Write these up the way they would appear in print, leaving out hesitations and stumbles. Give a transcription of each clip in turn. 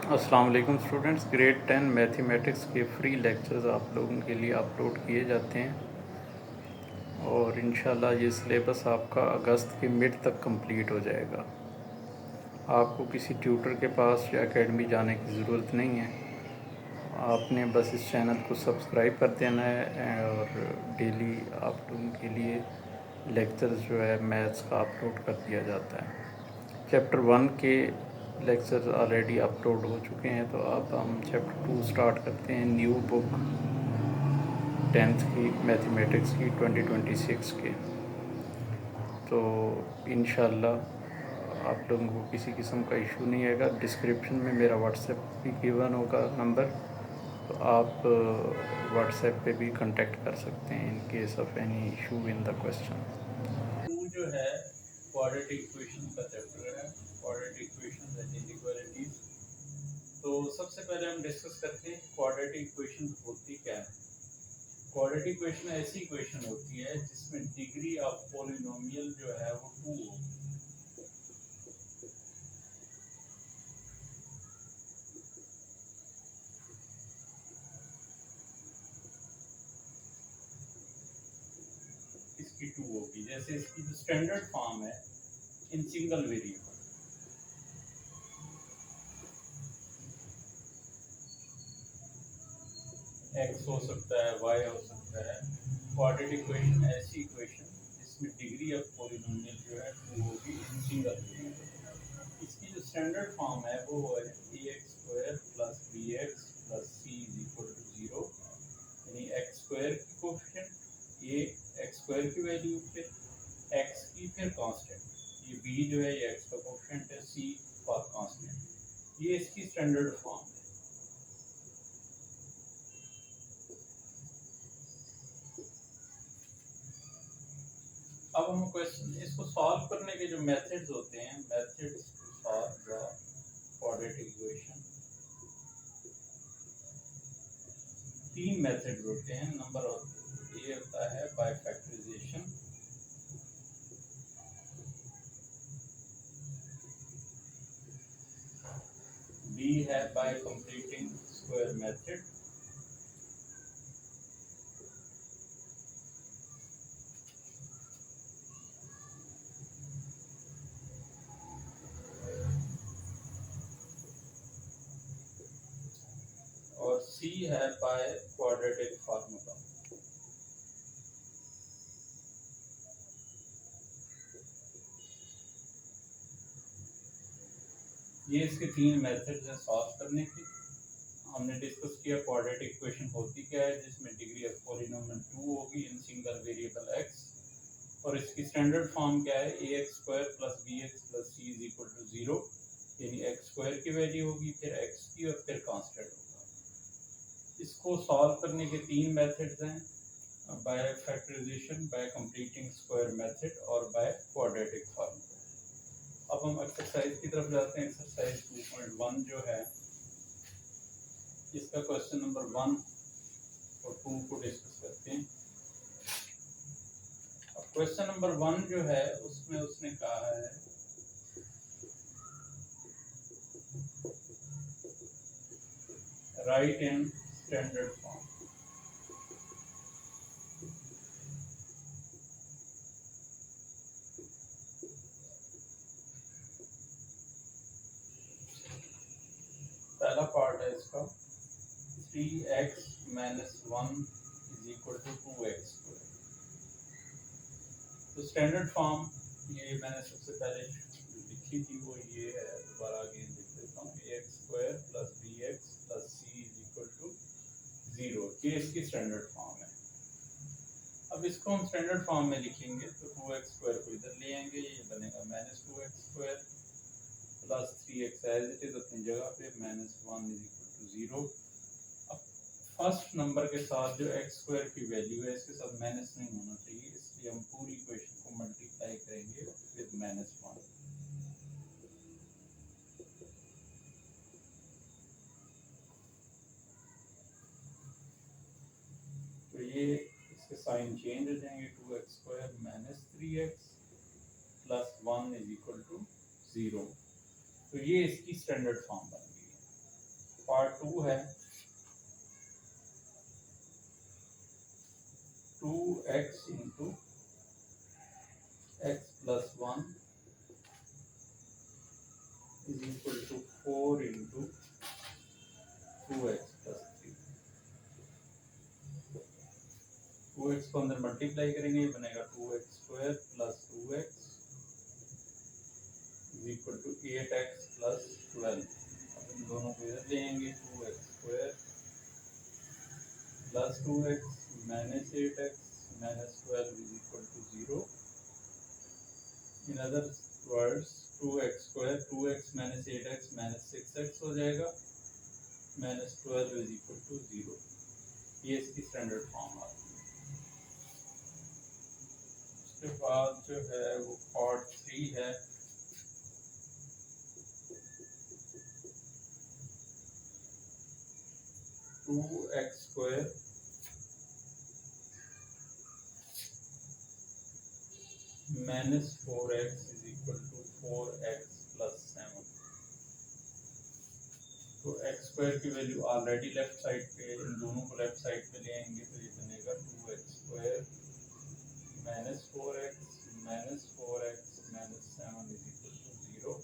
अस्सलाम वालेकुम students, grade 10 mathematics के फ्री लेक्चर्स आप लोगों के लिए अपलोड किए जाते हैं और इंशाल्लाह ये सिलेबस आपका अगस्त के मिड तक कंप्लीट हो जाएगा। आपको किसी ट्यूटर के पास या एकेडमी जाने की ज़रूरत नहीं है। आपने बस इस चैनल को सब्सक्राइब कर देना है और डेली आप लोगों के लिए लेक्चर्स जो है मैथ्स का अपलोड कर दिया जाता है। चैप्टर 1 के लेक्चर्स ऑलरेडी अपलोड हो चुके हैं, तो अब हम चैप्टर 2 स्टार्ट करते हैं। न्यू बुक 10th की मैथमेटिक्स की 2026 के। तो इंशाल्लाह आप लोगों को किसी किस्म का इशू नहीं आएगा। डिस्क्रिप्शन में मेरा व्हाट्सएप भी गिवन होगा नंबर, तो आप व्हाट्सएप पे भी कांटेक्ट कर सकते हैं in case of any issue in the question. Two जो है क्वाड्रेटिक इक्वेशन का चैप्टर है, क्वाड्रेटिक इक्वेशन एंड इनइक्वालिटीज। तो सबसे पहले हम डिस्कस करते हैं क्वाड्रेटिक इक्वेशन होती क्या है। क्वाड्रेटिक इक्वेशन ऐसी इक्वेशन होती है जिसमें डिग्री ऑफ पॉलिनोमियल जो है वो 2 हो। इसकी 2 होगी। जैसे इसकी जो स्टैंडर्ड फॉर्म है इन सिंगल वेरिएबल, एक्स हो सकता है, वाई हो सकता है। क्वाड्रेटिक इक्वेशन ऐसी इक्वेशन जिसमें डिग्री ऑफ पॉलिनोमियल जो है 2 होगी इन सिंगल वेरिएबल। इसकी जो स्टैंडर्ड फॉर्म है वो है ax² plus bx plus c is equal to 0। यानी एक्स स्क्वायर की कोफिशिएंट, ये एक्स स्क्वायर की वैल्यू, फिर एक्स की, फिर कांस्टेंट, ये b जो है ये एक्स का कोफिशिएंट है, c और कांस्टेंट। ये इसकी स्टैंडर्ड फॉर्म है। अब हम क्वेश्चन इसको सॉल्व करने के जो मेथड्स होते हैं, methods to solve the quadratic equation, 3 methods होते हैं। नंबर ये होता है बाय फैक्टराइजेशन, बी है बाय कंप्लीटिंग स्क्वायर मेथड, और सी है बाय क्वाड्रेटिक फार्मूला। ये इसके 3 मेथड्स हैं सॉल्व करने के। हमने डिस्कस किया क्वाड्रेटिक इक्वेशन होती क्या है, जिसमें डिग्री ऑफ पॉलिनोमियल 2 होगी इन सिंगल वेरिएबल x, और इसकी स्टैंडर्ड फॉर्म क्या है, ax² plus bx plus c is equal to 0। यानी x² की वैल्यू होगी, फिर x की, और फिर कांस्टेंट होगा। इसको सॉल्व करने के 3 मेथड्स हैं, by factorisation, by completing square method और बाय क्वाड्रेटिक फार्मूला। अब हम एक्सरसाइज की तरफ जाते हैं। एक्सरसाइज 2.1 जो है, इसका क्वेश्चन नंबर 1 और 2 को डिस्कस करते हैं। अब क्वेश्चन नंबर 1 जो है उसमें उसने कहा है राइट इन स्टैंडर्ड फॉर्म। पहला पार्ट है इसका 3x minus 1 is equal to 2x²। तो स्टैंडर्ड फॉर्म ये मैंने सबसे पहले लिखी थी, वो ये है, दोबारा आगे लिख देता हूँ, ax² plus bx plus c is equal to 0। ये इसकी स्टैंडर्ड फॉर्म है। अब इसको हम स्टैंडर्ड फॉर्म में लिखेंगे तो 2x² को इधर ले आएंगे, ये बनेगा minus 2x² plus 3x as it is अपनी जगह पे, माइनस 1 इज इक्वल टू 0। अब फर्स्ट नंबर के साथ जो x² की वैल्यू है इसके साथ माइनस नहीं होना चाहिए, इसलिए हम पूरी इक्वेशन को मल्टीप्लाई करेंगे विद -1। तो ये इसके साइन चेंज हो जाएंगे, 2x² minus 3x plus 1 is equal to 0। तो ये इसकी स्टैंडर्ड फॉर्म बन गई है। पार्ट 2 है 2x into x plus 1 is equal to 4 into 2x plus 3। 2x को अंदर मल्टीप्लाई करेंगे, ये बनेगा 2x square plus 2x is equal to 8x plus 12। अब इन दोनों को इधर ले आएंगे, 2x square plus 2x minus 8x minus 12 is equal to 0। In other words 2x square 2x minus 8x minus 6x हो जाएगा, माइनस 12 इज इक्वल टू 0। ये इसकी स्टैंडर्ड फॉर्म आती है। उसके बाद जो है वो पार्ट 3 है 2x square minus 4x is equal to 4x plus 7। तो x स्क्वायर की वैल्यू ऑलरेडी लेफ्ट साइड पे, इन दोनों को लेफ्ट साइड पे ले आएंगे तो ये बनेगा 2x square minus 4x minus 4x minus 7 is equal to 0।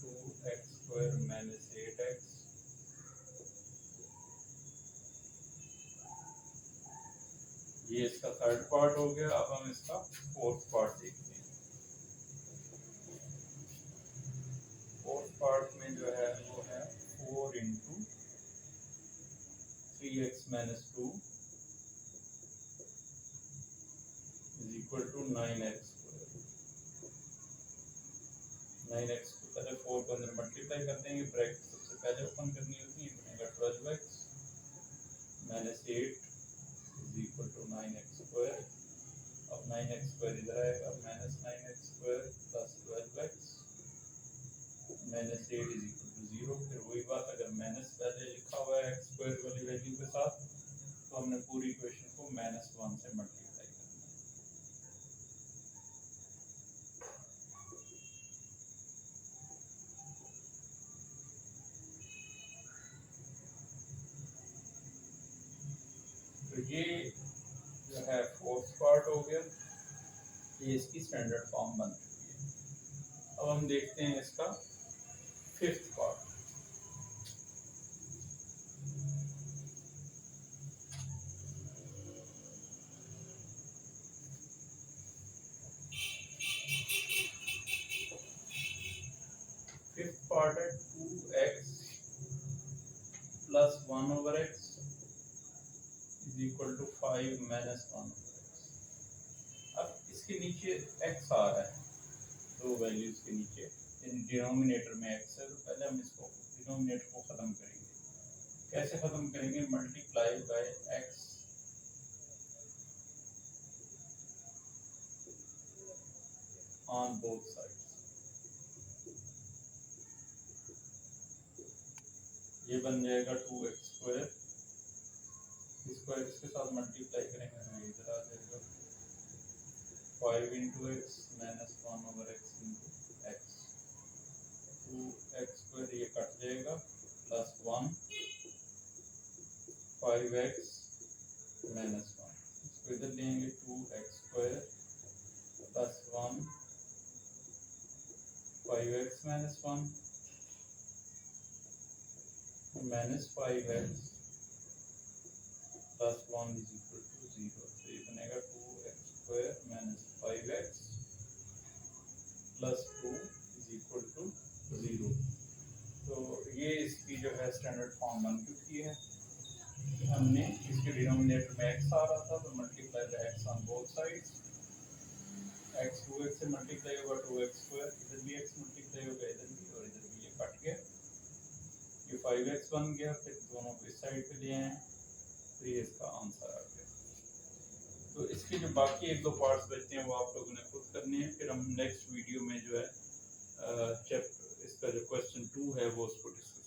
2x square minus 8x ये इसका थर्ड पार्ट हो गया। अब हम इसका फोर्थ पार्ट देखते हैं। फोर्थ पार्ट में जो है वो है 4 into 3x minus 2 is equal to 9x square. 9x को पहले 4 को अंदर मल्टीप्लाई कर देंगे, ब्रैकेट सबसे पहले ओपन करनी होती है, बनेगा 12x minus 8 is equal to 9x square. अब 9x स्क्वायर इधर आएगा, minus 9x square plus 12x minus 8 is equal to 0। फिर वही बात, अगर माइनस पहले लिखा हुआ है x स्क्वायर वाली वैल्यू के साथ तो हमने पूरी इक्वेशन को माइनस 1 से मल्टीप्लाई करना है। तो ये जो है फोर्थ पार्ट हो गया, ये इसकी स्टैंडर्ड फॉर्म बन चुकी है। अब हम देखते हैं इसका फिफ्थ पार्ट। फिफ्थ पार्ट है 2x plus 1 over x is equal to 5 minus 1 over x। अब इसके नीचे x आ रहा है, दो वैल्यूज के नीचे डिनोमिनेटर में x है, तो पहले हम इसको डिनोमिनेटर को ख़त्म करेंगे। कैसे ख़त्म करेंगे? Multiply by x on both sides. ये बन जाएगा 2x स्क्वायर, इसको x के साथ मल्टीप्लाई करेंगे तो इधर आ जाएगा 5 into X minus 1 over X into X. 2x square ये कट जाएगा, प्लस 1 5x माइनस 1, इसको इधर लेंगे 2x square plus 1 5x minus 1 minus 5x plus 1 is equal to 0। तो ये बनेगा 2x square minus 5x plus 2 is equal to 0। तो ये इसकी जो है स्टैंडर्ड फॉर्म बन चुकी है। हमने इसके डिनोमिनेटर में x आ रहा था तो multiply by x on both sides. x 2x से मल्टीप्लाई होगा 2x स्क्वायर, इधर भी x मल्टीप्लाई होगा, इधर भी और इधर भी, ये कट गया, ये 5x बन गया। फिर दोनों को इस साइड पे ले आए तो ये इसका आंसर आ गया। तो इसके जो बाकी एक दो पार्ट्स बचते हैं वो आप लोगों ने खुद करने हैं। फिर हम नेक्स्ट वीडियो में जो है चैप्टर इसका जो क्वेश्चन 2 है वो उसको डिस्कस